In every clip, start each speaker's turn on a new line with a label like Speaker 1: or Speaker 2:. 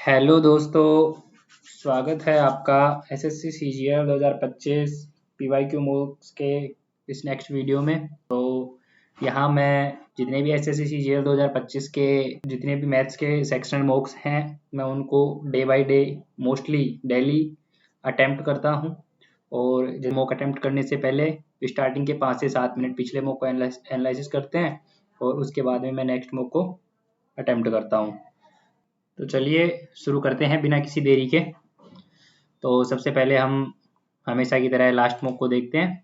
Speaker 1: Hello दोस्तों, स्वागत है आपका एसएससी सीजीएल 2025 पीवाईक्यू मूक्स के इस नेक्स्ट वीडियो में। तो यहाँ मैं जितने भी एसएससी सीजीएल 2025 के जितने भी मैथ्स के सेक्शनल मॉक्स हैं, मैं उनको day by day mostly daily attempt करता हूँ। और जो मॉक अटेम्प्ट करने से पहले स्टार्टिंग के 5 से 7 मिनट पिछले मॉक को एनालिसिस करते हैं और उसके बाद में मैं नेक्स्ट मॉक को अटेम्प्ट करता हूँ। तो चलिए शुरू करते हैं बिना किसी देरी के। तो सबसे पहले हम हमेशा की तरह लास्ट मॉक को देखते हैं,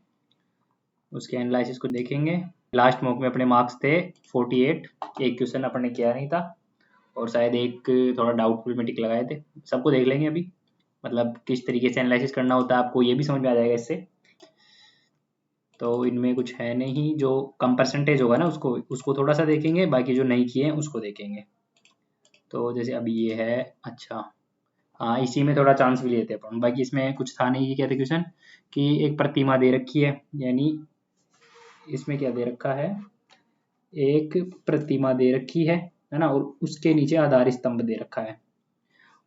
Speaker 1: उसके एनालिसिस को देखेंगे। लास्ट मॉक में अपने मार्क्स थे 48, एक क्वेश्चन अपन ने किया नहीं था और शायद एक थोड़ा डाउटफुल में टिक लगाए थे। सबको देख लेंगे अभी, मतलब किस तरीके से एनालिसिस करना होता है आपको ये भी समझ में आ जाएगा इससे। तो इनमें कुछ है नहीं, जो कम परसेंटेज होगा ना उसको थोड़ा सा देखेंगे, बाकी जो नहीं किए हैं उसको देखेंगे। तो जैसे अभी ये है, अच्छा हाँ इसी में थोड़ा चांस भी लेते हैं अपन, बाकी इसमें कुछ था नहीं। ये क्या था क्वेश्चन कि एक प्रतिमा दे रखी है, यानी इसमें क्या दे रखा है, एक प्रतिमा दे रखी है ना, और उसके नीचे आधार स्तंभ दे रखा है।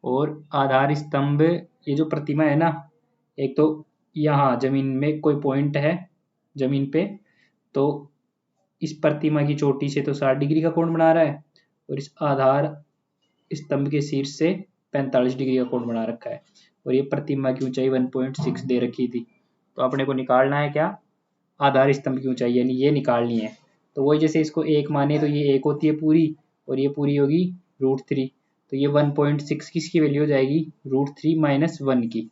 Speaker 1: और आधार स्तंभ, ये जो प्रतिमा है ना, एक तो यहाँ जमीन में कोई पॉइंट है जमीन पे, तो इस प्रतिमा की चोटी से तो 60 डिग्री का कोण बना रहा है और इस आधार स्तंभ के शीर्ष से 45 डिग्री का कोण बना रखा है। और ये प्रतिमा की ऊंचाई 1.6 दे रखी थी। तो अपने को निकालना है क्या, आधार स्तंभ की ऊंचाई, यानी ये निकालनी है। तो वही जैसे इसको एक माने तो ये एक होती है पूरी, और ये पूरी होगी √3। तो ये 1.6 किसकी वैल्यू हो जाएगी, √3 - 1 की,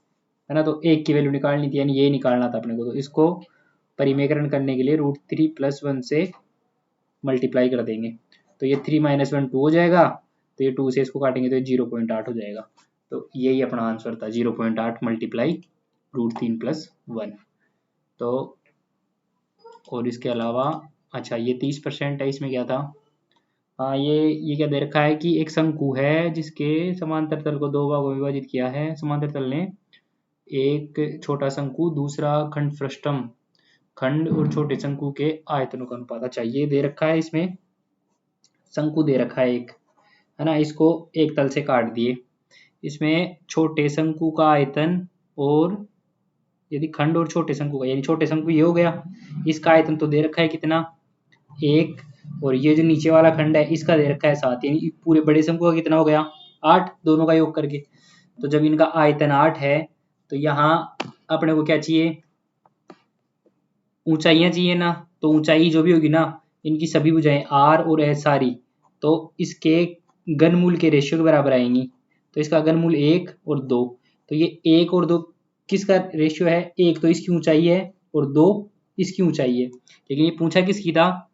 Speaker 1: है ना। तो एक की वैल्यू निकालनी थी, यानी ये निकालना था अपने को। तो इसको परिमेकरण करने के लिए √3 + 1 से मल्टीप्लाई कर देंगे। तो ये 3 - 1 2 हो जाएगा, तो ये 2 से इसको काटेंगे तो ये 0.8 हो जाएगा। तो यही अपना आंसर था, 0.8 मल्टीप्लाई √3 + 1। तो और इसके अलावा अच्छा ये 30% है, इसमें क्या था, हाँ ये क्या दे रखा है कि एक शंकु है जिसके समांतर तल को 2 भागों में विभाजित किया है समांतर तल ने। एक छोटा शंकु, दूसरा खंड फ्रस्टम, खंड और छोटे शंकु के आयतनों का अनुपात। अच्छा ये दे रखा है, इसमें शंकु दे रखा है एक, है ना, इसको एक तल से काट दिए। इसमें छोटे शंकु का आयतन और यदि खंड और छोटे शंकु का, यानी छोटे शंकु ये हो गया, इसका आयतन तो दे रखा है कितना, 1, और ये जो नीचे वाला खंड है इसका दे रखा है 7, यानी पूरे बड़े शंकु का कितना हो गया, 8, दोनों का योग करके। तो जब इनका आयतन 8 है तो यहाँ अपने को क्या चाहिए, ऊंचाइयां चाहिए ना। तो ऊंचाई जो भी होगी ना, इनकी सभी भुजाएं R और S सारी, तो इसके घनमूल के रेशियो के बराबर आएंगी। तो इसका घनमूल 1 और 2, तो ये 1 और 2 किसका रेशियो है, 1 तो इसकी ऊंचाई है और 2 इसकी ऊंचाई है। लेकिन ये पूछा किसकी था,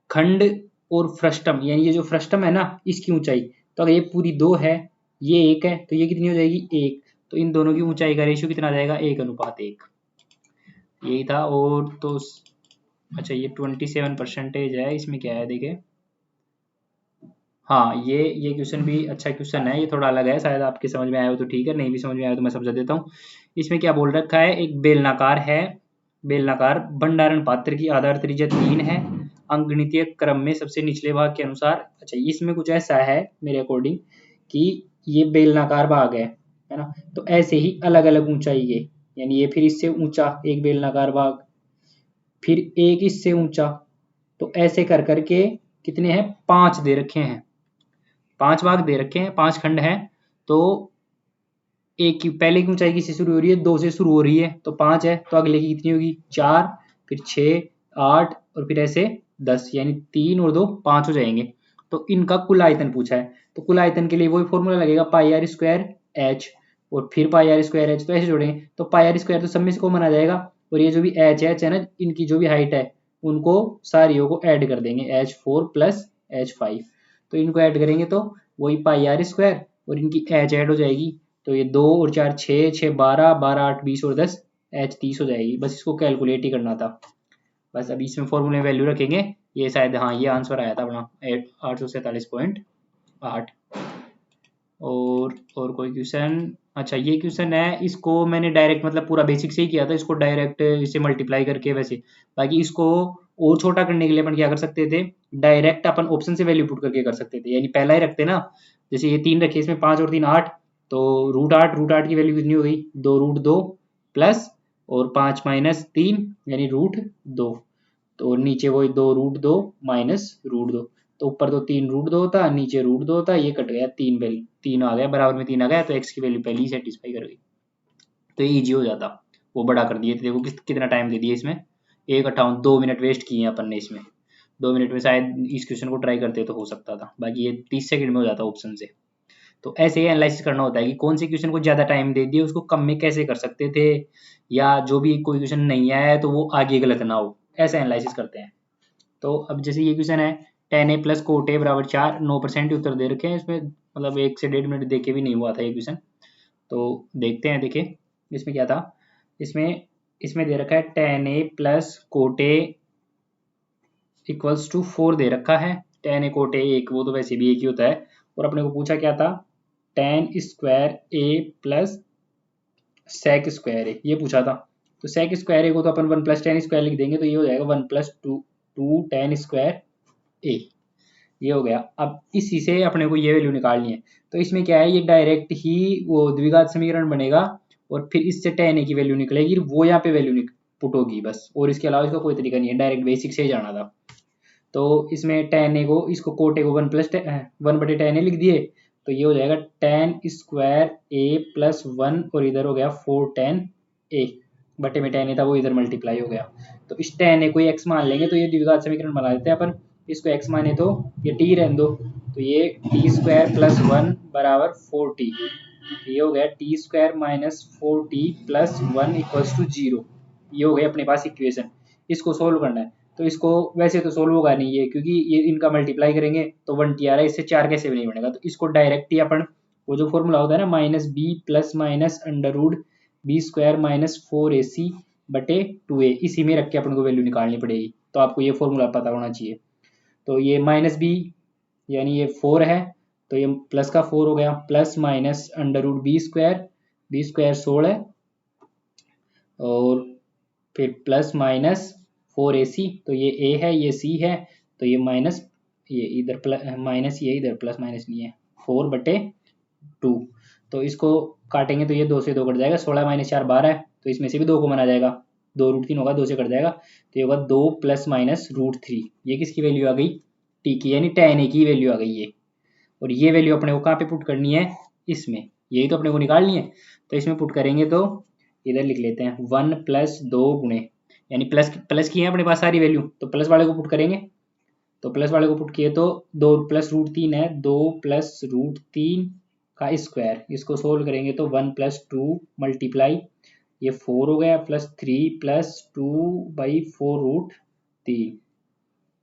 Speaker 1: खंड और फ्रस्टम, यानी ये जो फ्रस्टम है ना इसकी ऊंचाई। तो अगर ये पूरी 2 है, ये 1 है, तो ये कितनी हो जाएगी, 1। तो इन दोनों की ऊंचाई का रेशियो कितना आ जाएगा, 1:1। यही था। और तो अच्छा ये 27% है, इसमें क्या है देखे, हाँ ये क्वेश्चन भी अच्छा क्वेश्चन है, ये थोड़ा अलग है, शायद आपके समझ में आया हो तो ठीक है, नहीं भी समझ में आया तो मैं समझा देता हूँ। इसमें क्या बोल रखा है, एक बेलनाकार है, बेलनाकार भंडारण पात्र की आधार त्रिज्या 3 है, अंकगणितीय क्रम में सबसे निचले भाग के अनुसार। अच्छा इसमें कुछ ऐसा है मेरे अकॉर्डिंग कि ये बेलनाकार भाग है ना, तो ऐसे ही अलग अलग ऊंचाई के, यानी ये फिर इससे ऊंचा एक बेलनाकार भाग, फिर एक इससे ऊंचा, तो ऐसे कर करके कितने हैं, 5 दे रखे हैं, 5 भाग दे रखे हैं, 5 खंड हैं। तो एक की पहले की ऊंचाई किससे शुरू हो रही है, 2 से शुरू हो रही है, तो 5 है, तो अगले की कितनी होगी, 4, फिर 6, 8 और फिर ऐसे 10, यानी 3 और 2 5 हो जाएंगे। तो इनका कुल आयतन पूछा है, तो कुल आयतन के लिए वही फॉर्मूला लगेगा, πr² और फिर πr²h, तो ऐसे जोड़ेंगे तो πr² तो सब में से कॉमन आ जाएगा, और ये जो भी h है ना, इनकी जो भी हाइट है उनको सारियों को ऐड कर देंगे, h4 + h5। तो इनको ऐड करेंगे तो वही πr² और इनकी h ऐड हो जाएगी। तो ये 2 और 4 6, 6 12, 12 8 20 और 10 h 30 हो जाएगी। बस इसको कैलकुलेट ही करना था। बस अभी इसमें फॉर्मूले में वैल्यू रखेंगे, ये शायद हाँ ये आंसर आया था अपना 847.8। और कोई क्वेश्चन? अच्छा, ये क्वेश्चन है, इसको मैंने डायरेक्ट मतलब पूरा बेसिक से ही किया था, इसको डायरेक्ट इसे मल्टीप्लाई करके वैसे। बाकी इसको और छोटा करने के लिए अपन क्या कर सकते थे, डायरेक्ट अपन ऑप्शन से वैल्यू पुट करके कर सकते थे, यानी पहला ही रखते ना, जैसे ये 3 रखे, इसमें 5 और 3 8, तो रूट आठ की वैल्यू कितनी हो गई, 2√2 प्लस और 5 माइनस 3 यानी √2, तो नीचे वही 2√2 माइनस √2, तो ऊपर तो 3√2 होता, नीचे √2 होता, ये कट गया, 3 वैल्यू 3 आ गया, बराबर में 3 आ गया, तो एक्स की वैल्यू पहले ही सेटिस्फाई कर गई, तो ये ईजी हो जाता। वो बड़ा कर दिए थे, देखो कितना टाइम दे दिया इसमें, 1:58 2 मिनट वेस्ट किए अपन ने इसमें, 2 मिनट में शायद इस क्वेश्चन को ट्राई करते तो हो सकता था, बाकी ये 30 सेकंड में हो जाता ऑप्शन से। तो ऐसे ही एनालिसिस करना होता है कि कौन से क्वेश्चन को ज़्यादा टाइम दे दिए, उसको कम में कैसे कर सकते थे, या जो भी कोई क्वेश्चन नहीं आया है तो वो आगे गलत ना हो, ऐसा एनालिसिस करते हैं। तो अब जैसे ये क्वेश्चन है, tan a प्लस कोट ए बराबर 4, 9% उत्तर दे रखे हैं इसमें, मतलब 1 से 1.5 मिनट देखे भी नहीं हुआ था ये क्वेश्चन। तो देखते हैं, देखिए इसमें क्या था, इसमें इसमें दे रखा है tan a plus cot a equals to 4 दे रखा है, tan a कोट ए एक, वो तो वैसे भी एक ही होता है, और अपने को पूछा क्या था, tan square a plus sec square A, ये पूछा था। तो sec स्क्वायर ए को तो अपन 1 प्लस tan स्क्वायर लिख देंगे, तो ये हो जाएगा 1 प्लस 2 tan स्क्वायर ए, ये हो गया। अब इसी से अपने को ये वैल्यू निकालनी है, तो इसमें क्या है, ये डायरेक्ट ही वो द्विघात समीकरण बनेगा, और फिर इससे tan a की वैल्यू निकलेगी, वो यहाँ पे वैल्यू पुट होगी बस, और इसके अलावा इसका कोई तरीका नहीं है, डायरेक्ट बेसिक से ही जाना था। तो इसमें tan a को, इसको कोट a को 1/tan a लिख दिए, तो ये हो जाएगा tan स्क्वायर a प्लस 1, और इधर हो गया 4 tan a, बटे में tan a था वो इधर मल्टीप्लाई हो गया। तो इस tan a को x मान लेंगे, तो ये द्विघात समीकरण बना देते हैं अपन, इसको x माने तो ये t रहने दो, तो ये t स्क्वायर प्लस 1 बराबर 4t, ये हो गया t square minus 4t plus 1 equals to 0, ये हो गया अपने पास इक्वेशन। इसको सोल्व करना है, तो इसको वैसे तो सोल्व होगा नहीं ये, क्योंकि ये इनका मल्टीप्लाई करेंगे तो 1t आ रहा है, इससे 4 कैसे भी नहीं बनेगा, तो इसको डायरेक्ट ही अपन, वो जो फॉर्मूला होता है ना, minus b plus minus under root b square minus 4ac बटे 2a, इसी में रख के अपन को वैल्यू निकालनी पड़ेगी, तो आपको ये फॉर्मूला पता होना चाहिए। तो ये माइनस बी यानी ये 4 है, तो ये प्लस का 4 हो गया, plus minus under root b square 16 और फिर प्लस माइनस 4ac, तो ये a है ये c है, तो ये माइनस, ये इधर प्लस माइनस, ये इधर प्लस माइनस नहीं है, 4/2, तो इसको काटेंगे तो ये 2 से 2 कट जाएगा, 16 माइनस 4 12 है, तो इसमें से भी 2 को माना जाएगा, 2√3 होगा, 2 से कट जाएगा, तो ये होगा 2 प्लस माइनस √3, ये किसकी वैल्यू आ गई, t की, यानी tan a की वैल्यू आ गई ये, और ये वैल्यू अपने को कहाँ पे पुट करनी है, इसमें, यही तो अपने को निकालनी है, तो इसमें पुट करेंगे तो इधर लिख लेते हैं 1 प्लस 2 गुणे, यानी प्लस प्लस की है अपने पास सारी वैल्यू, तो प्लस वाले को पुट करेंगे, तो प्लस वाले को पुट किए तो 2 प्लस √3 है, 2 प्लस √3 का स्क्वायर, इसको सोल्व करेंगे तो 1 प्लस 2 मल्टीप्लाई ये 4 हो गया, प्लस 3 प्लस 2/4√3,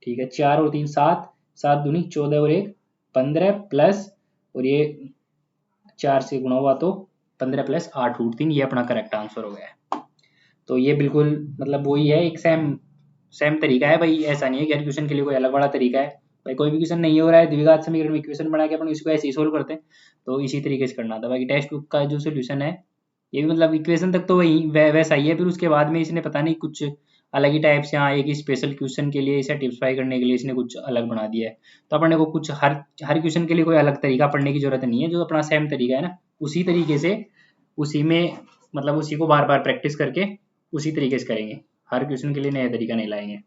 Speaker 1: ठीक है, 4 और 3 7, 7 दूनी 14 और 1 15 प्लस, और ये 4 से गुणा हुआ तो 15 प्लस 8√3, ये अपना करेक्ट आंसर हो गया। तो ये बिल्कुल मतलब वही है, एक सेम तरीका है भाई, ऐसा नहीं है कि हर क्वेश्चन के लिए कोई अलग बड़ा तरीका है भाई, कोई भी क्वेश्चन नहीं हो रहा है द्विघात समीकरण में इक्वेशन बना के अपन इसको ऐसे ही सोल्व करते हैं, तो इसी तरीके से करना था। बाकी टेक्स्ट बुक का जो सोल्यूशन है, ये भी मतलब इक्वेशन तक तो वही वैसा ही है, फिर उसके बाद में इसने पता नहीं कुछ अलग ही टाइप से, हाँ एक ही स्पेशल क्वेश्चन के लिए इसे टिप्सफाई करने के लिए इसने कुछ अलग बना दिया है, तो अपने को कुछ हर क्वेश्चन के लिए कोई अलग तरीका पढ़ने की जरूरत नहीं है, जो अपना सेम तरीका है ना उसी तरीके से, उसी में मतलब उसी को बार बार प्रैक्टिस करके उसी तरीके से करेंगे, हर क्वेश्चन के लिए नया तरीका नहीं लाएंगे।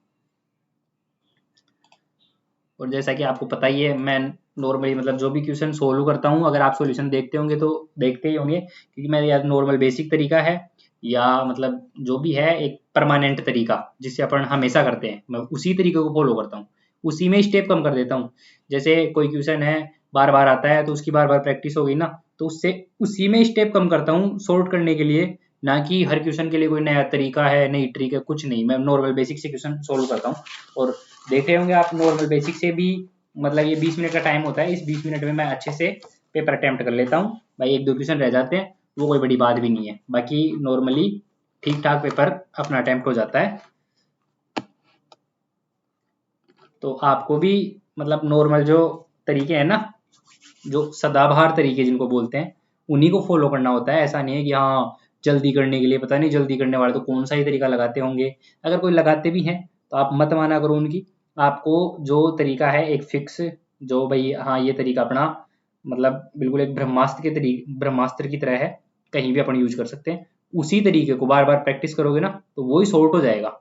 Speaker 1: और जैसा कि आपको पता ही है, मैं नॉर्मली मतलब जो भी क्वेश्चन सोल्व करता हूँ, अगर आप सॉल्यूशन देखते होंगे तो देखते ही होंगे, क्योंकि मेरा या नॉर्मल बेसिक तरीका है, या मतलब जो भी है एक परमानेंट तरीका जिससे अपन हमेशा करते हैं, मैं उसी तरीके को फॉलो करता हूँ, उसी में स्टेप कम कर देता हूँ। जैसे कोई क्वेश्चन है बार बार आता है, तो उसकी बार बार प्रैक्टिस हो गई ना, तो उससे उसी में स्टेप कम करता हूँ सॉर्ट करने के लिए, ना कि हर क्वेश्चन के लिए कोई नया तरीका है, नई ट्रिक है, कुछ नहीं, मैं नॉर्मल बेसिक से क्वेश्चन सोल्व करता हूँ। और देख रहे होंगे आप, नॉर्मल बेसिक से भी मतलब ये 20 मिनट का टाइम होता है, इस 20 मिनट में मैं अच्छे से पेपर अटेम्प्ट कर लेता हूँ भाई, 1-2 क्वेश्चन रह जाते हैं, वो कोई बड़ी बात भी नहीं है, बाकी नॉर्मली ठीक ठाक पेपर अपना अटेम्प्ट हो जाता है। तो आपको भी मतलब नॉर्मल जो तरीके हैं ना, जो सदाबहार तरीके जिनको बोलते हैं उन्हीं को फॉलो करना होता है। ऐसा नहीं है कि हाँ जल्दी करने के लिए, पता नहीं जल्दी करने वाले तो कौन सा ही तरीका लगाते होंगे। अगर कोई लगाते भी हैं तो आप मत माना करो उनकी। आपको जो तरीका है एक फिक्स, जो भाई हाँ ये तरीका अपना मतलब बिल्कुल एक ब्रह्मास्त्र की तरह है, कहीं भी अपन यूज कर सकते हैं। उसी तरीके को बार बार प्रैक्टिस करोगे ना तो वो ही सॉर्ट हो जाएगा।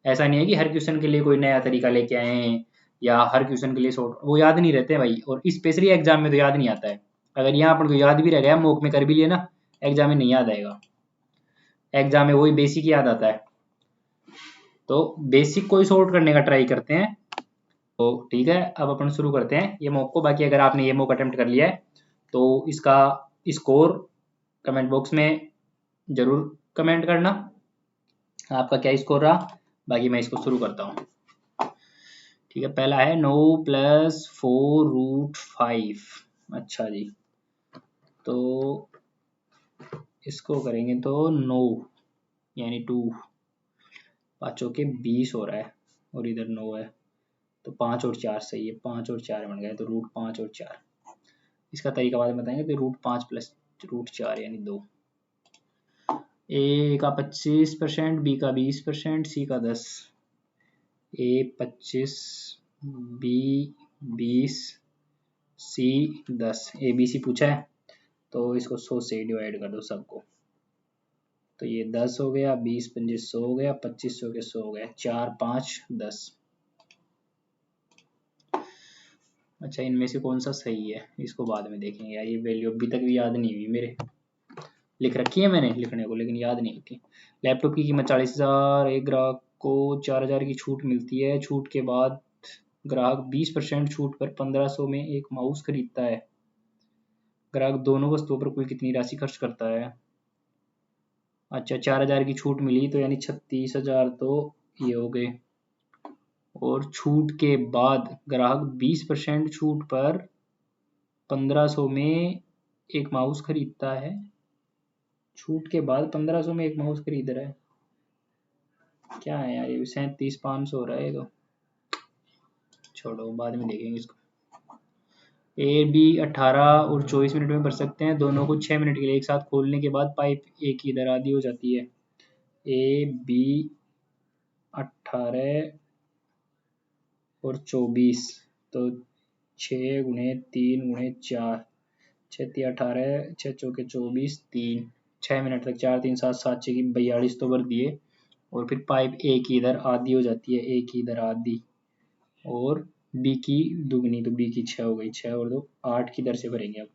Speaker 1: ऐसा नहीं है कि हर क्वेश्चन के लिए कोई नया तरीका लेके आए हैं या हर क्वेश्चन के लिए सॉर्ट, वो याद नहीं रहते हैं भाई। और स्पेशली एग्जाम में तो याद नहीं आता है। अगर यहाँ अपन को याद भी रह गया, मॉक में कर भी लिया ना, एग्जाम में नहीं याद आएगा। एग्जाम में वही बेसिक याद आता है। तो बेसिक को ही सॉर्ट करने का ट्राई करते हैं। तो ठीक है, अब अपन शुरू करते हैं ये मॉक को। बाकी अगर आपने ये मॉक अटेम्प्ट कर लिया है तो इसका स्कोर कमेंट बॉक्स में जरूर कमेंट करना, आपका क्या स्कोर रहा। बाकी मैं इसको शुरू करता हूँ। ठीक है, पहला है 9+4√5। अच्छा जी, तो इसको करेंगे तो 9 यानी 2, 5 के 20 हो रहा है और इधर 9 है तो 5 और 4 सही है। 5 और 4 बन गए तो √5 और 4। इसका तरीका बाद में बताएंगे। तो √5 प्लस √4 यानी 2। ए का 25%, बी का 20%, सी का 10। ए 25, B 20, C 10। A B C पूछा है तो इसको 100 से डिवाइड कर दो सबको। तो ये 10 हो गया, 20 पंजे 100 हो गया, 2500 के 100 हो गया, 4 5 10। अच्छा, इनमें से कौन सा सही है इसको बाद में देखेंगे यार। ये वैल्यू अभी तक भी याद नहीं हुई मेरे, लिख रखी है मैंने लिखने को लेकिन याद नहीं होती। लैपटॉप की कीमत 40,000, एक ग्राहक को 4,000 की छूट मिलती है। छूट के बाद ग्राहक 20% छूट पर 1500 में एक माउस खरीदता है। ग्राहक दोनों वस्तुओं पर कुल कितनी राशि खर्च करता है। अच्छा, 4,000 की छूट मिली तो यानी 36,000 तो ये हो गए। और छूट के बाद ग्राहक 20% छूट पर 1500 में एक माउस खरीदता है। छूट के बाद 1500 में एक माउस खरीद रहा है, क्या है यार ये। 37,500 हो रहा है तो छोड़ो, बाद में देखेंगे इसको। ए बी 18 और 24 मिनट में भर सकते हैं। दोनों को 6 मिनट के लिए एक साथ खोलने के बाद पाइप एक ही इधर आधी हो जाती है। ए बी 18 और 24 तो 6 गुणे 3 गुणे 4, 6 18, 6 चौके 24, 3, 6 मिनट तक 4 3 7 7 6 की 42 तो भर दिए। और फिर पाइप ए की इधर आधी हो जाती है, ए की इधर आधी, और बी की दुगनी तो बी की 6 हो गई। 6 और 2 8 की दर से भरेंगे अब।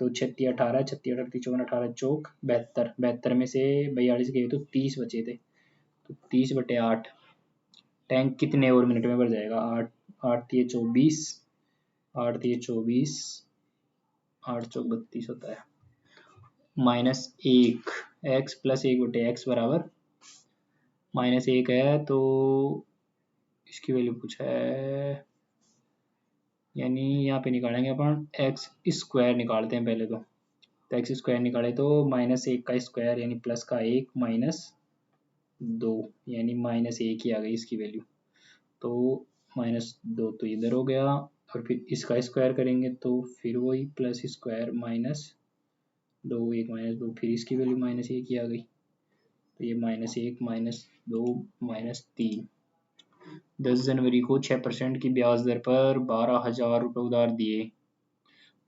Speaker 1: तो 36 18, 36 18 54 18 चौक 72, 72 में से 42 गए तो 30 बचे थे। तो 30/8 टैंक कितने और मिनट में भर जाएगा। 8 8 3 24, 8 3 24, 8 चौक 32 होता है। -1 x प्लस 1/x बराबर -1 है तो इसकी वैल्यू पूछा है, यानी यहाँ पे निकालेंगे अपन एक्स स्क्वायर निकालते हैं पहले तो एक्स स्क्वायर निकाले तो -1 का स्क्वायर यानी प्लस का 1 -2 यानी -1 ही आ गई इसकी वैल्यू। तो -2 तो इधर हो गया, और फिर इसका स्क्वायर करेंगे तो फिर वही प्लस स्क्वायर -2 1 -2, फिर इसकी वैल्यू -1 ही आ गई। तो ये -1 -2 -3। 10 जनवरी को 6% की ब्याज दर पर 12,000 रुपये उधार दिए।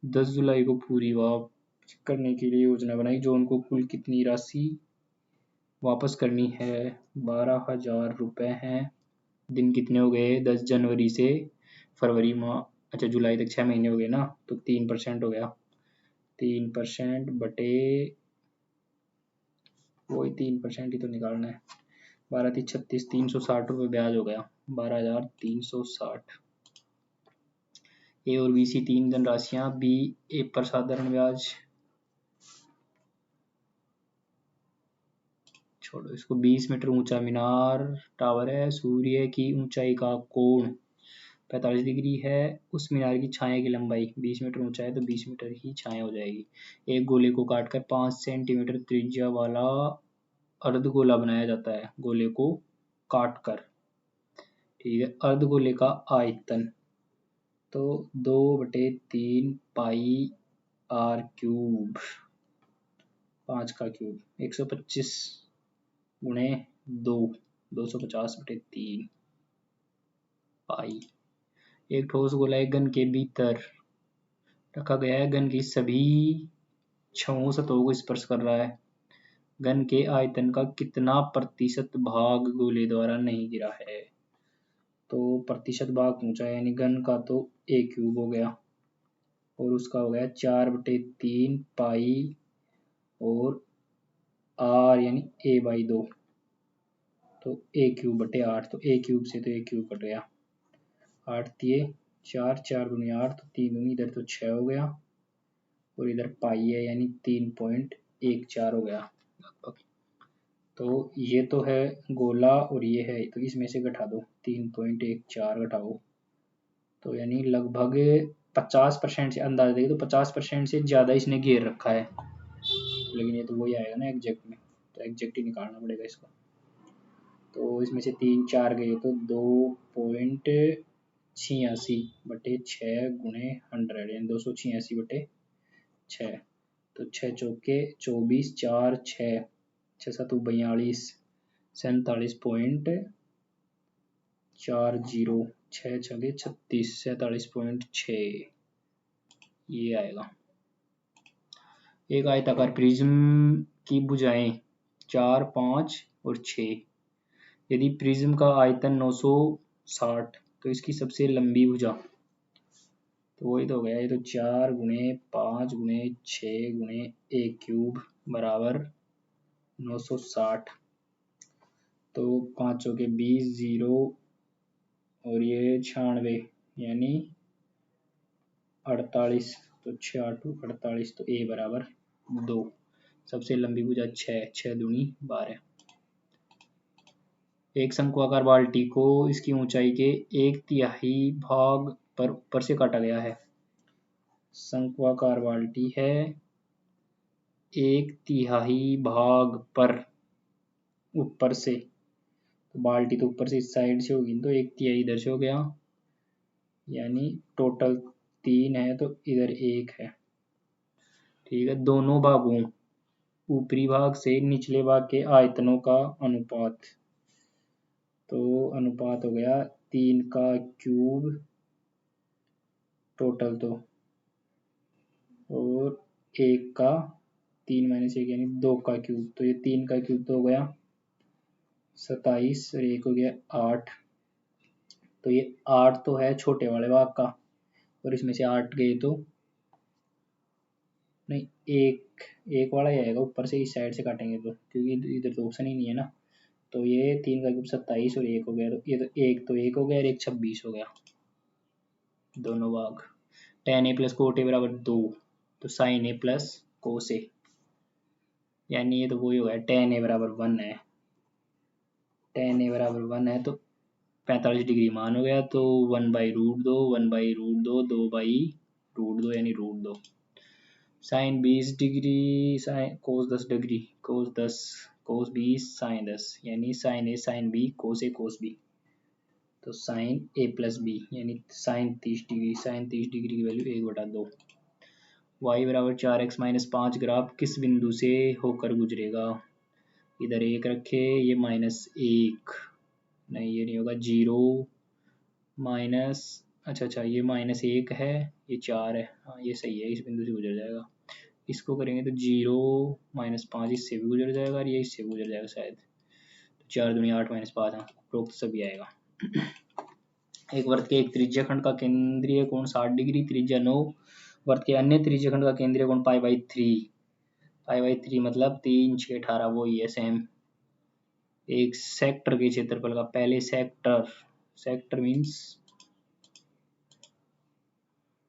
Speaker 1: 10 जुलाई को पूरी वापस करने के लिए योजना बनाई। जो उनको कुल कितनी राशि वापस करनी है। 12,000 रुपये हैं। दिन कितने हो गए 10 जनवरी से फरवरी माह, अच्छा जुलाई तक 6 महीने हो गए ना, तो 3% हो गया। 3% बटे वही 3% ही तो निकालना है। 12 3 36, 360 रुपये ब्याज हो गया। 12,360। ए और बी सी 3 धनराशियां। बी ए पर साधारण ब्याज, छोड़ो इसको। 20 मीटर ऊंचा मीनार टावर है। सूर्य की ऊंचाई का कोण 45 डिग्री है। उस मीनार की छाया की लंबाई 20 मीटर ऊंचा है तो 20 मीटर ही छाया हो जाएगी। एक गोले को काटकर 5 सेंटीमीटर त्रिज्या वाला अर्धगोला बनाया जाता है। गोले को काटकर, ठीक है। अर्धगोले का आयतन तो 2/3 पाई r क्यूब, 5 का क्यूब 125 गुणे 2, 250/3 पाई। एक ठोस गोला घन के भीतर रखा गया है। घन की सभी 6 सतहों को स्पर्श कर रहा है। घन के आयतन का कितना प्रतिशत भाग गोले द्वारा नहीं गिरा है? तो प्रतिशत भाग पूछा है, यानी घन का तो a क्यूब हो गया और उसका हो गया 4/3 पाई और r यानी a/2, तो a क्यूब बटे 8, तो a क्यूब से तो a क्यूब कट गया। 8 दिए 4, 4 दूनी 8, तो 3 दूनी इधर तो 6 हो गया और इधर पाई है यानी 3.14 हो गया लगभग। तो ये तो है गोला और ये है, तो इसमें से घटा दो, 3.14 घटाओ, तो यानी लगभग 50% से अंदाजा देखिए तो 50% से ज़्यादा इसने घेर रखा है। लेकिन ये तो वही आएगा ना एग्जैक्ट में, तो एग्जैक्ट ही निकालना पड़ेगा इसको। तो इसमें से 3 4 गए तो 2.86/6 गुणे 100 यानी 286/6, तो 6 चौके 24, 4 6, 6 7 42, 47.40, 6 छगे 36, 47.6 ये आएगा। एक आयताकार प्रिज्म की भुजाएं 4, 5 और 6। यदि प्रिज्म का आयतन 960 तो इसकी सबसे लंबी भुजा, तो वही तो हो गया, ये तो 4 गुणे 5 गुणे 6 गुणे a क्यूब बराबर 960, तो 5 चौके 20, 0 और ये 96 यानी 48, तो 6 8 48, तो a बराबर 2। सबसे लंबी भुजा 6, 6 दूनी 12। एक शंक्वाकार बाल्टी को इसकी ऊंचाई के 1/3 भाग पर ऊपर से काटा गया है। शंक्वाकार बाल्टी है, 1/3 भाग पर ऊपर से, तो बाल्टी तो ऊपर से इस साइड से होगी तो 1/3 इधर से हो गया, यानी टोटल 3 है तो इधर 1 है। ठीक है, दोनों भागों ऊपरी भाग से निचले भाग के आयतनों का अनुपात, तो अनुपात हो गया 3 का क्यूब टोटल तो, और 1 का 3 - 1 यानी 2 का क्यूब, तो ये 3 का क्यूब तो हो गया 27 और 1 हो गया 8, तो ये 8 तो है छोटे वाले भाग का और इसमें से 8 गए तो नहीं, एक वाला ही आएगा ऊपर से, इस साइड से काटेंगे तो, क्योंकि इधर तो ऑप्शन ही नहीं है ना। तो ये 3 का क्यूब 27 और 1 हो गया, तो ये तो 1 हो गया और 1 26 हो गया दोनों भाग। tan a + cot a बराबर 2, तो sin a + cos a, यानी ये तो वही हो गया, tan a बराबर 1 है, tan a बराबर 1 है तो 45 डिग्री मान हो गया, तो 1/√2, 1/√2, 2/√2 यानी √2। Sine 20 degree, sine cos 10 degree, cos 10, cos 20, sine 10, यानी sine a sine b cos a cos b, तो साइन a + b यानी साइन 30 डिग्री, साइन 30 डिग्री की वैल्यू 1/2। y बराबर 4x - 5 ग्राफ किस बिंदु से होकर गुजरेगा? इधर 1 रखे, ये -1, नहीं ये नहीं होगा, 0 माइनस, अच्छा ये -1 है, ये 4 है, हाँ ये सही है, इस बिंदु से गुजर जाएगा। इसको करेंगे तो 0 - 5 इससे भी गुजर जाएगा और ये इससे भी गुजर जाएगा शायद, तो 4 दूनी 8 - 5, हाँ उपरोक्त सभी आएगा। एक वर्त के एक त्रिज्या खंड का केंद्रीय कोण 60 डिग्री, त्रिज्या 9, वर्त के अन्य त्रिज्या खंड का केंद्रीय कोण π/3, π/3 मतलब 3 6 18 वही है सेम। एक सेक्टर के क्षेत्रफल का, पहले सेक्टर मीन्स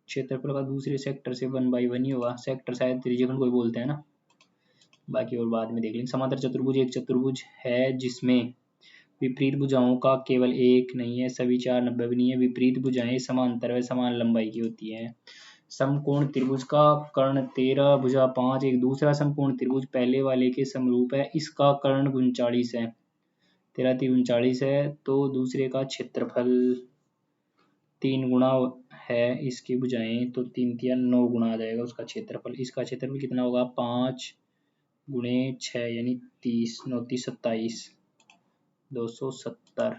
Speaker 1: क्षेत्रफल का दूसरे सेक्टर से 1/1 ही होगा, सेक्टर शायद त्रिज्यखंड को ही बोलते हैं ना, बाकी और बाद में देख लेंगे। समांतर चतुर्भुज एक चतुर्भुज है जिसमें विपरीत भुजाओं का केवल एक नहीं है, सभी 4 90 भी नहीं है, विपरीत भुजाएं समांतर व समान लंबाई की होती हैं। समकोण त्रिभुज का कर्ण 13, भुजा 5, एक दूसरा समकोण त्रिभुज पहले वाले के समरूप है, इसका कर्ण 39 है, 13 3 39 है, तो दूसरे का क्षेत्रफल 3 गुना है इसकी भुजाएं, तो 3 तिया 9 गुना आ जाएगा उसका क्षेत्रफल। इसका क्षेत्रफल कितना होगा 5 गुणे 6 यानी 30, 9 30 27, 270।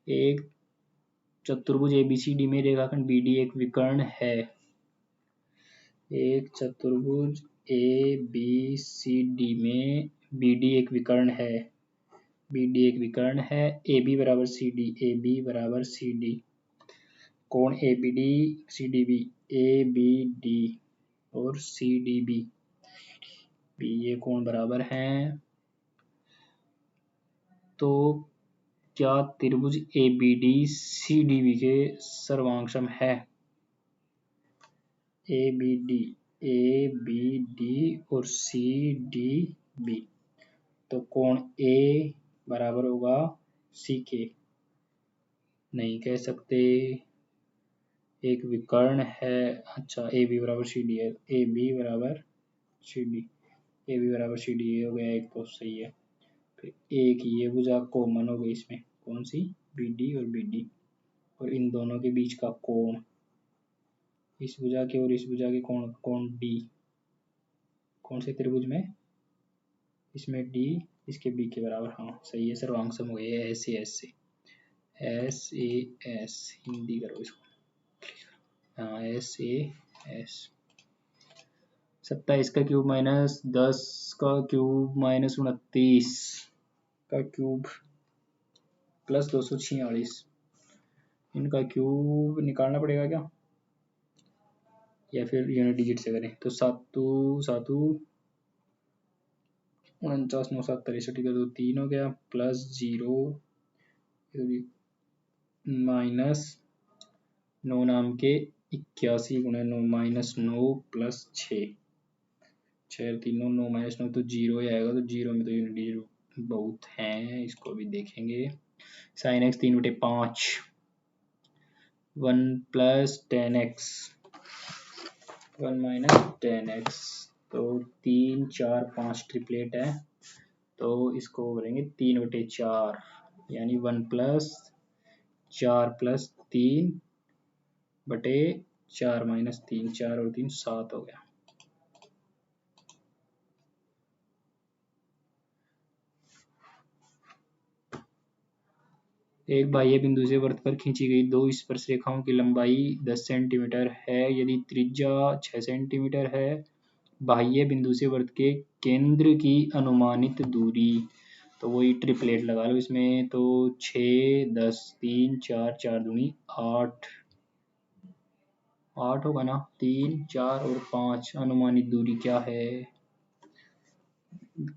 Speaker 1: एक चतुर्भुज ABCD में रेखाखंड BD एक विकर्ण है। एक चतुर्भुज ABCD में BD एक विकर्ण है। BD एक विकर्ण है। AB बराबर CD, AB बराबर CD। कोण ABD CDB, ABD और CDB, ये कोण बराबर हैं। तो क्या त्रिभुज ABD CDB के सर्वांग है? ABD और CDB, तो कोण A बराबर होगा C के। नहीं कह सकते, एक विकर्ण है। अच्छा AB बराबर CD है, AB बराबर CD, AB बराबर CD हो गया एक, तो सही है। फिर एक ये भुजा कॉमन हो गई इसमें, कौन सी BD और BD, और इन दोनों के बीच का कोण, इस भुजा के और इस भुजा के कोण D, कौन से त्रिभुज में, इसमें D इसके B के बराबर। हाँ सही है, सर्वांग सम हो गए SAS हिंदी करो इसको। हाँ SAS। 27 का क्यूब माइनस 10 का क्यूब माइनस 29 का क्यूब प्लस 246, इनका क्यूब निकालना पड़ेगा क्या, या फिर यूनिट डिजिट से करें? तो 7 49 9 7 63 का 2 3 हो गया, प्लस 0 माइनस 9 नाम के 81 गुणे 9 माइनस 9 प्लस 6, 6 3 9 माइनस 9 तो 0 ही आएगा। तो 0 में तो यूनिट डिजिट बहुत हैं, इसको भी देखेंगे। sin x 3/5, 1 plus 10x 1 minus 10x, तो 3 4 5 ट्रिपलेट है, तो इसको करेंगे 3/4 यानी 1 प्लस 4 प्लस 3/4 माइनस 3, 4 और 3 7 हो गया। एक बाह्य बिंदु से वृत्त पर खींची गई दो स्पर्श रेखाओं की लंबाई 10 सेंटीमीटर है यदि त्रिज्या 6 सेंटीमीटर है। बाह्य बिंदु से वृत्त के केंद्र की अनुमानित दूरी, तो वही ट्रिपलेट लगा लो इसमें, तो 6 10 3 4 4 दूनी 8 होगा ना, 3 4 और 5। अनुमानित दूरी क्या है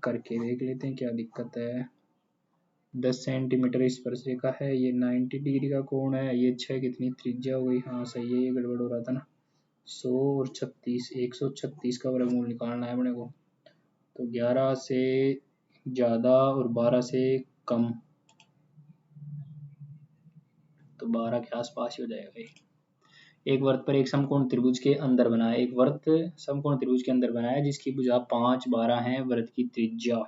Speaker 1: करके देख लेते हैं, क्या दिक्कत है। 10 सेंटीमीटर स्पर्श रेखा है, ये 90 डिग्री का कोण है, ये 6 कितनी त्रिज्या हो गई, हाँ सही है, ये गड़बड़ हो रहा था ना। 100 और 36, 136 का वर्गमूल निकालना है अपने को, तो 11 से ज़्यादा और 12 से कम, तो 12 के आसपास ही हो जाएगा ये। एक वृत्त पर एक समकोण त्रिभुज के अंदर बना है, एक वृत्त समकोण त्रिभुज के अंदर बना है जिसकी भुजा 5 12 है, वृत्त की त्रिज्या,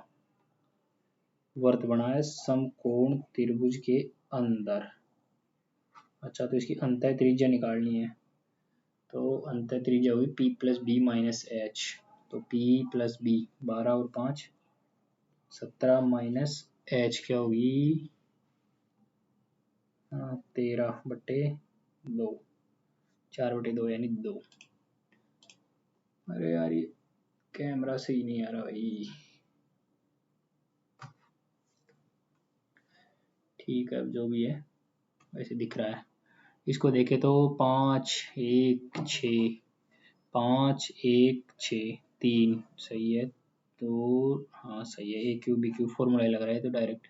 Speaker 1: वर्त बना है समकोण त्रिभुज के अंदर। अच्छा तो इसकी अंतः त्रिज्या निकालनी है, तो अंतः त्रिज्या हुई P plus B minus H, तो P प्लस B 12 और 5 17 माइनस H क्या होगी 13/2, 4/2 यानी 2। अरे यार ये कैमरा सही नहीं आ रहा भाई, ठीक है अब जो भी है वैसे दिख रहा है। इसको देखें तो 5 1 6 5 1 6 3 सही है, तो हाँ सही है, A cube B cube formula लग रहा है तो डायरेक्ट,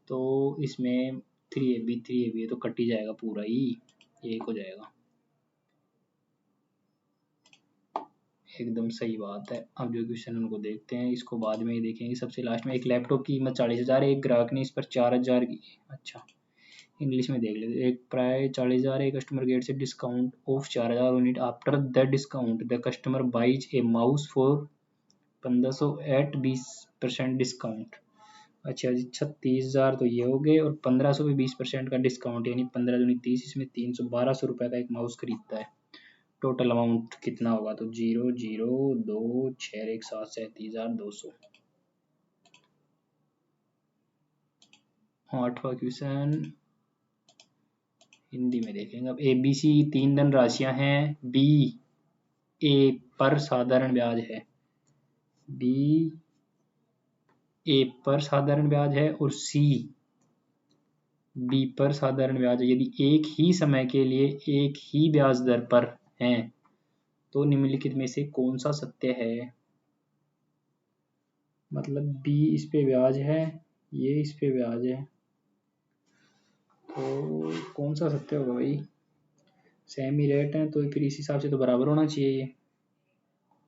Speaker 1: तो इसमें 3AB है तो कट ही जाएगा पूरा ही, एक हो जाएगा, एकदम सही बात है। अब जो क्वेश्चन उनको देखते हैं, इसको बाद में ही देखेंगे। सबसे लास्ट में, एक लैपटॉप की कीमत 40,000 है, एक ग्राहक ने इस पर 4,000 की, अच्छा इंग्लिश में देख लेते, एक प्राइस 40,000 है, कस्टमर गेट से discount of 4,000 unit, after the discount the customer buys a mouse for 1500 at 20% discount. अच्छा जी, 36,000 तो ये हो गए, और 1500 पे 20% का डिस्काउंट, यानी 15 दूनी 30, इसमें 300 रुपये का एक माउस खरीदता है। टोटल अमाउंट कितना होगा? तो 0,0,2,6,1,7, 37,200। 8वां क्वेश्चन हिंदी में देखेंगे अब। ABC 3 धन राशियां हैं। B A पर साधारण ब्याज है, B A पर साधारण ब्याज है, और C B पर साधारण ब्याज है। यदि एक ही समय के लिए एक ही ब्याज दर पर हैं तो निम्नलिखित में से कौन सा सत्य है? मतलब B इस पे ब्याज है, ये इस पे ब्याज है, तो कौन सा सत्य होगा भाई? सेम ही रेट है तो फिर इस हिसाब से तो बराबर होना चाहिए ये,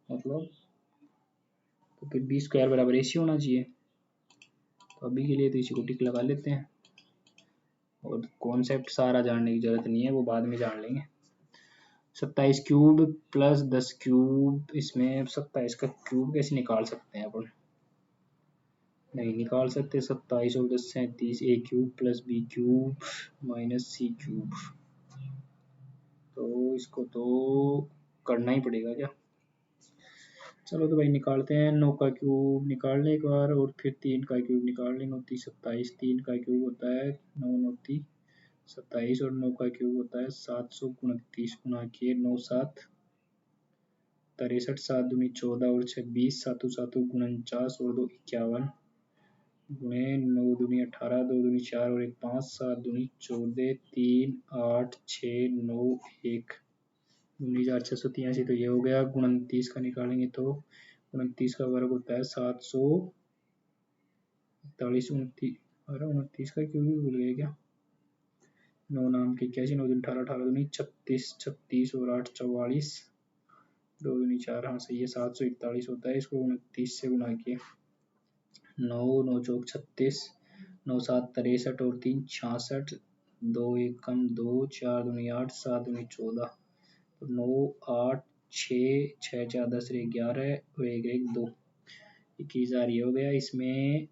Speaker 1: मतलब तो फिर B स्क्वायर बराबर AC होना चाहिए। तो अभी के लिए तो इसी को टिक लगा लेते हैं, और कॉन्सेप्ट सारा जानने की जरूरत नहीं है, वो बाद में जान लेंगे। 27 क्यूब प्लस 10 क्यूब, इसमें 27 का क्यूब कैसे निकाल सकते हैं अपन? नहीं निकाल सकते। 27 और 10 37, A cube plus B cube minus C cube, तो इसको तो करना ही पड़ेगा क्या? चलो तो भाई निकालते हैं। 9 का क्यूब निकाल लें एक बार, और फिर 3 का क्यूब निकाल लें। 9 27, 3 का क्यूब होता है 9 9 27, और 9 का क्यूब होता है 729 गुना के 9 7 63, 7 दूनी 14 और 26, 7 7 49 और 2 51 गुणे 9 दूनी 18, 2 दूनी 4 और 1 5, 7 दूनी 14, 3 8 6 9 1 19,683, तो ये हो गया। 29 का निकालेंगे तो 29 का वर्ग होता है 741, 29, अरे 29 का क्यों भी भूल गए क्या? 9 नाम की 81, 9 दिन 18, 18 दूनी 36, 36 और 8 44, 2 दूनी 4, हाँ सही है, 741 होता है। इसको 29 से गुना किए, 9 9 चौक 36, 9 7 63 और 3 66, 2 1 कम 2, 4 दूनी 8, 7 दूनी 14, 9 8 6 6 4 10 11 और 1 1 2, 21,000 ये हो गया। इसमें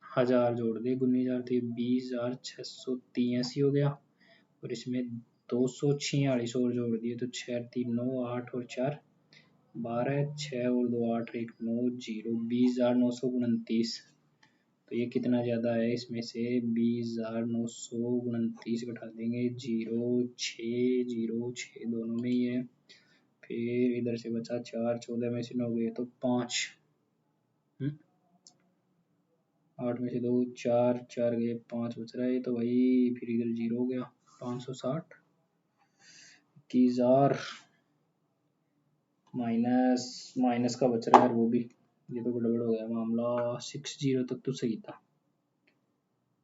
Speaker 1: 1000 जोड़ दे, 19,000 तो 20,683 हो गया, और इसमें 246 और जोड़ दिए तो 6 3 9 8 और 4 12, 6 और 2 8 1 9 0, 20,929। तो ये कितना ज़्यादा है? इसमें से 20,929 घटा देंगे, 0 6 दोनों में ही है। फिर इधर से बचा 4, 14 में से 9 गए तो 5, 8 में से 2 4, 4 गए 5 बच रहा है, तो वही फिर इधर 0 हो गया। 560, 21,000 माइनस माइनस का बच रहा है, वो भी, ये तो गड़बड़ हो गया मामला। 60 तक तो सही था,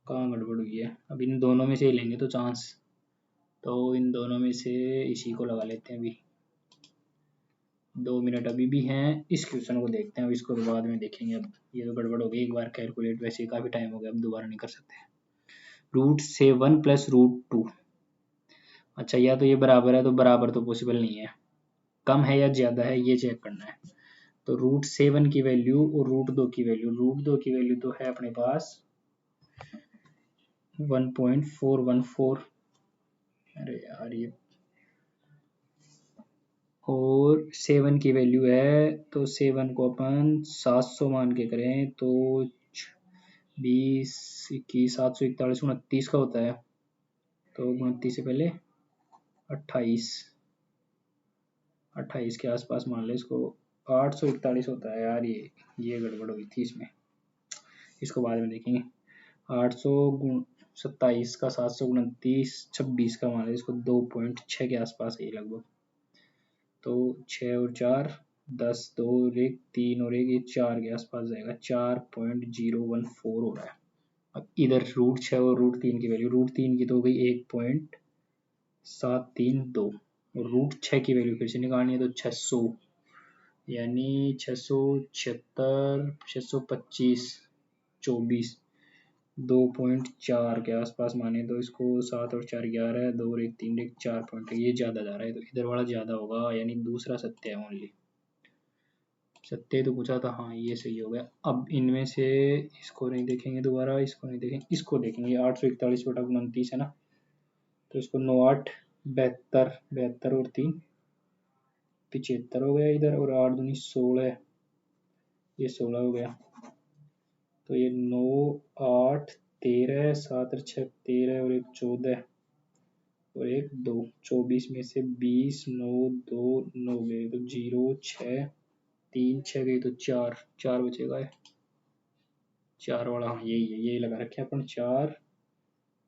Speaker 1: कहाँ गड़बड़ हुई है? अब इन दोनों में से ही लेंगे तो चांस, तो इन दोनों में से इसी को लगा लेते हैं। अभी 2 मिनट अभी भी हैं, इस क्वेश्चन को देखते हैं, अब इसको बाद में देखेंगे। अब ये तो गड़बड़ हो गई, एक बार कैलकुलेट, वैसे ही काफ़ी टाइम हो गया, अब दोबारा नहीं कर सकते। √7 प्लस √2, अच्छा या तो ये बराबर है, तो बराबर तो पॉसिबल नहीं है, कम है या ज़्यादा है ये चेक करना है। तो √7 की वैल्यू और √2 की वैल्यू, √2 की वैल्यू तो है अपने पास 1.414, अरे यार ये, और 7 की वैल्यू है, तो 7 को अपन 700 मान के करें तो 20 21 741 29 का होता है, तो 29 से पहले 28 के आसपास मान ले इसको। 841 होता है यार, ये गड़बड़ हुई थी इसमें, इसको बाद में देखेंगे। 800 गुण 27 का 729 26 का मान ले इसको, 2.6 के आसपास है ये लगभग, तो 6 और 4 10, 2 और 1 3 और 1 ये 4 के आसपास जाएगा, 4.014 हो रहा है। अब इधर √6 और √3 की वैल्यू, √3 की तो हो गई 1.732, और √6 की वैल्यू फिर से निकालनी है तो 600, यानी 676 625 24, 2.4 के आसपास माने तो इसको, 7 और 4 11, 2 और 1 3 1 4 ये ज़्यादा जा रहा है, तो इधर वाला ज़्यादा होगा, यानी दूसरा सत्य है ओनली। 70 तो पूछा था, हाँ ये सही हो गया। अब इनमें से इसको नहीं देखेंगे दोबारा, इसको नहीं देखेंगे, इसको देखेंगे। 841/29 है ना, तो इसको 9 8 72, 72 और 3 75 हो गया इधर, और 8 दूनी 16, ये 16 हो गया। तो ये 9 8 13, 7 और 6 13 और 1 14 और 1 2, 24 में से 20, 9 2 9 गए तो 0 6 3 6 गई तो 4 4 बचेगा, 4 वाला, हाँ यही है, यही लगा रखे अपन 4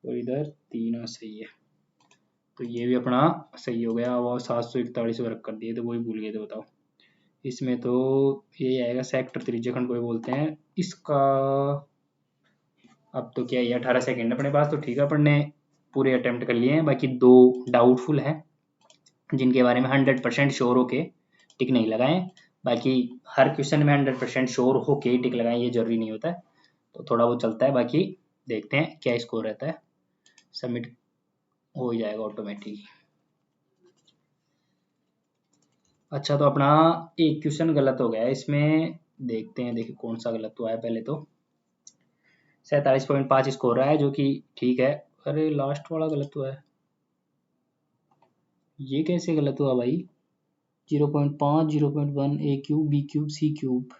Speaker 1: और इधर 3 सही है। तो ये भी अपना सही हो गया। अब 741 वर्ग कर दिए, तो वही भूल गए थे, बताओ। इसमें तो ये आएगा सेक्टर त्रिज्यखंड कोई बोलते हैं इसका। अब तो क्या, ये 18 सेकेंड अपने पास, तो ठीक है, अपन ने पूरे अटेम्प्ट कर लिए हैं। बाकी 2 डाउटफुल है, जिनके बारे में 100% श्योर होके टिक नहीं लगाएं। बाकी हर क्वेश्चन में 100% श्योर होके टिक लगाएं, ये जरूरी नहीं होता है, तो थोड़ा वो चलता है। बाकी देखते हैं क्या स्कोर रहता है, सबमिट हो ही जाएगा ऑटोमेटिक। अच्छा, तो अपना एक क्वेश्चन गलत हो गया है इसमें, देखते हैं, देखिए कौन सा गलत हुआ है। पहले तो 47.5 स्कोर रहा है, जो कि ठीक है। अरे लास्ट वाला गलत हुआ है, ये कैसे गलत हुआ भाई? 0.5 0.1 ए cube B cube C cube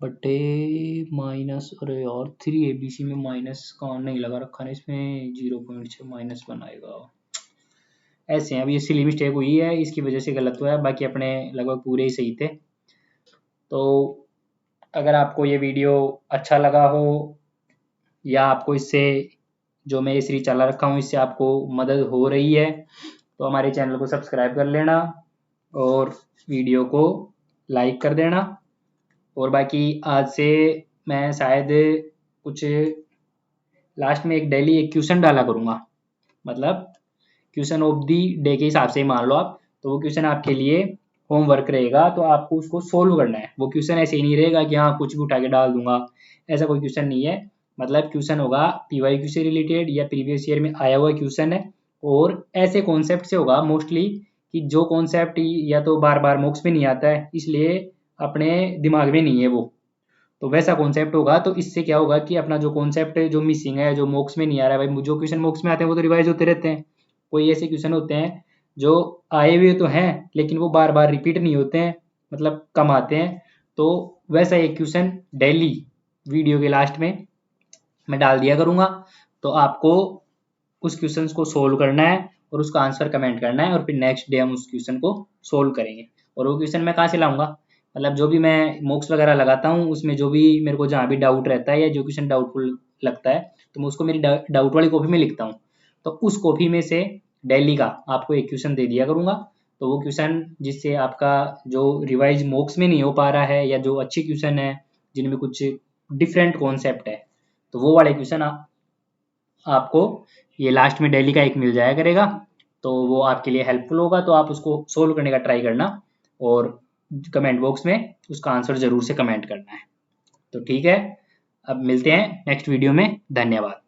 Speaker 1: बटे माइनस, अरे यार 3 ABC में माइनस का नहीं लगा रखा ना इसमें, 0.6 -1 आएगा। ऐसे हैं, अब ये सिली मिस्टेक हुई है, इसकी वजह से गलत हुआ है। बाकी अपने लगभग पूरे ही सही थे। तो अगर आपको ये वीडियो अच्छा लगा हो, या आपको इससे, जो मैं ये सीरीज चला रखा हूँ, इससे आपको मदद हो रही है, तो हमारे चैनल को सब्सक्राइब कर लेना और वीडियो को लाइक कर देना। और बाकी आज से मैं शायद कुछ लास्ट में एक डेली एक क्वेश्चन डाला करूँगा, मतलब क्वेश्चन ऑफ दी डे के हिसाब से ही मान लो आप। तो वो क्वेश्चन आपके लिए होमवर्क रहेगा, तो आपको उसको सोल्व करना है। वो क्वेश्चन ऐसे ही नहीं रहेगा कि हाँ कुछ भी उठा के डाल दूंगा, ऐसा कोई क्वेश्चन नहीं है। मतलब क्वेश्चन होगा PYQ से रिलेटेड या प्रीवियस ईयर में आया हुआ क्वेश्चन है, और ऐसे कॉन्सेप्ट से होगा मोस्टली कि जो कॉन्सेप्ट या तो बार बार मॉक्स में नहीं आता है, इसलिए अपने दिमाग में नहीं है वो, तो वैसा कॉन्सेप्ट होगा। तो इससे क्या होगा कि अपना जो कॉन्सेप्ट जो मिसिंग है, जो मॉक्स में नहीं आ रहा है भाई, जो क्वेश्चन मॉक्स में आते हैं वो तो रिवाइज होते रहते हैं। कोई ऐसे क्वेश्चन होते हैं जो आए हुए तो हैं, लेकिन वो बार बार रिपीट नहीं होते हैं, मतलब कम आते हैं। तो वैसा एक क्वेश्चन डेली वीडियो के लास्ट में मैं डाल दिया करूँगा। तो आपको उस क्वेश्चन को सोल्व करना है और उसका आंसर कमेंट करना है, और फिर नेक्स्ट डे हम उस क्वेश्चन को सोल्व करेंगे। और वो क्वेश्चन मैं कहाँ से लाऊंगा, मतलब जो भी मैं मॉक्स वगैरह लगाता हूँ, उसमें जो भी मेरे को जहाँ भी डाउट रहता है या जो क्वेश्चन डाउटफुल लगता है, तो मैं उसको मेरी डाउट वाली कॉपी में लिखता हूँ। तो उस कॉपी में से डेली का आपको एक क्वेश्चन दे दिया करूँगा। तो वो क्वेश्चन जिससे आपका जो रिवाइज मॉक्स में नहीं हो पा रहा है, या जो अच्छे क्वेश्चन है जिनमें कुछ डिफरेंट कॉन्सेप्ट है, तो वो वाले क्वेश्चन आपको ये लास्ट में डेली का एक मिल जाया करेगा। तो वो आपके लिए हेल्पफुल होगा, तो आप उसको सोल्व करने का ट्राई करना, और कमेंट बॉक्स में उसका आंसर जरूर से कमेंट करना है। तो ठीक है, अब मिलते हैं नेक्स्ट वीडियो में, धन्यवाद।